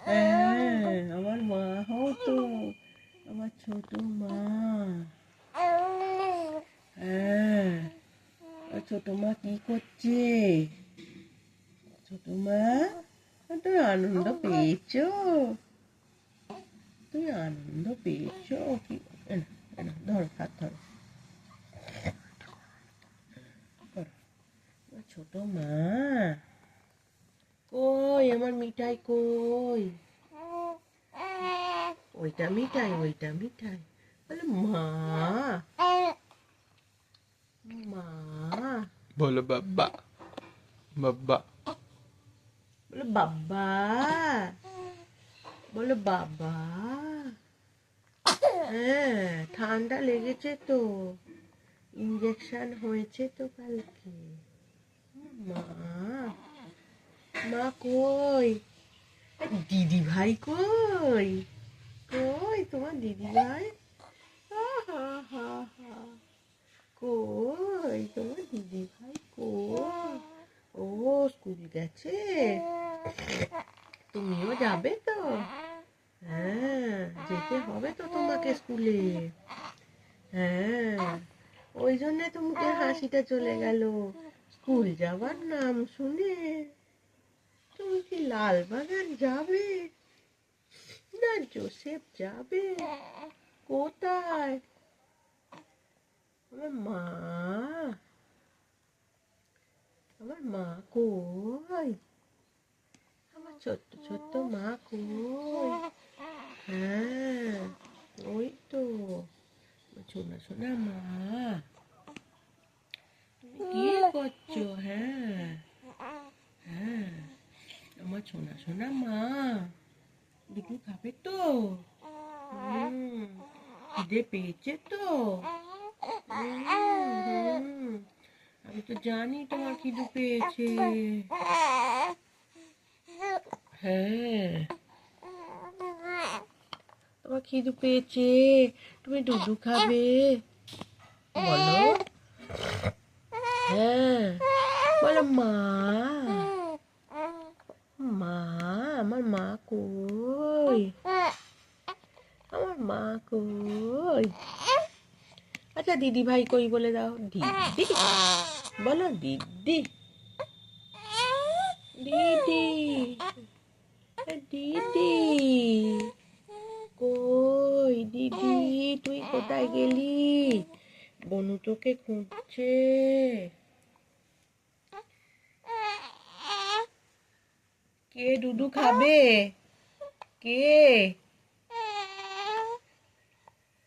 হ্যাঁ, আমার মা হও তো, আমার ছোট মা। হ্যাঁ, ছোট মা কি করছে? ছোট মা, তুমি আনন্দ পেয়েছো? তুমি আনন্দ পেয়েছো কি? ধরো, হাত ধরো। ছোট মা, কই আমার মিঠাই কই? ওইটা মিঠাই, ওইটা মিঠাই। বলে মা, মা। বলো বাবা, বাবা। বলে বাবা, বলে বাবা। হ্যাঁ, ঠান্ডা লেগেছে তো, ইঞ্জেকশন হয়েছে তো কালকে। মা, মা কই? দিদি ভাই কই? কই তোমার দিদি ভাই? কই তোমার দিদি ভাই কই? ও স্কুল গেছে, তুমিও যাবে তো? হ্যাঁ, যেতে হবে তো তোমাকে স্কুলে। হ্যাঁ, ওই জন্যে তো মুখের হাসিটা চলে গেল স্কুল যাবার নাম শুনে। তুমি কি লালবাগান যাবে না জোসেফ যাবে? কোথায়? আমার মা, আমার মা কই? আমার ছোট্ট ছোট্ট মা কই? হ্যাঁ, ওই তো সোনা সোনা মা। তুমি কি করছো? হ্যাঁ, হ্যাঁ, আমার সোনা সোনা মা। দুটো খাবে তো? খিদে পেয়েছে তো? আমি তো জানি তোমার খিদে পেয়েছে। হ্যাঁ, তোমার খিদে পেয়েছে, তুমি দুধু খাবে? বলো। হ্যাঁ, বলো মা, মা। আমার মা কই? আমার মা কই? আচ্ছা দিদি ভাই কই বলে দাও। দিদি, বলো দিদি, দিদি, দিদি কই? দিদি তুই কোথায় গেলি? বনু তোকে খুঁজছে। কে দুধু খাবে? কে?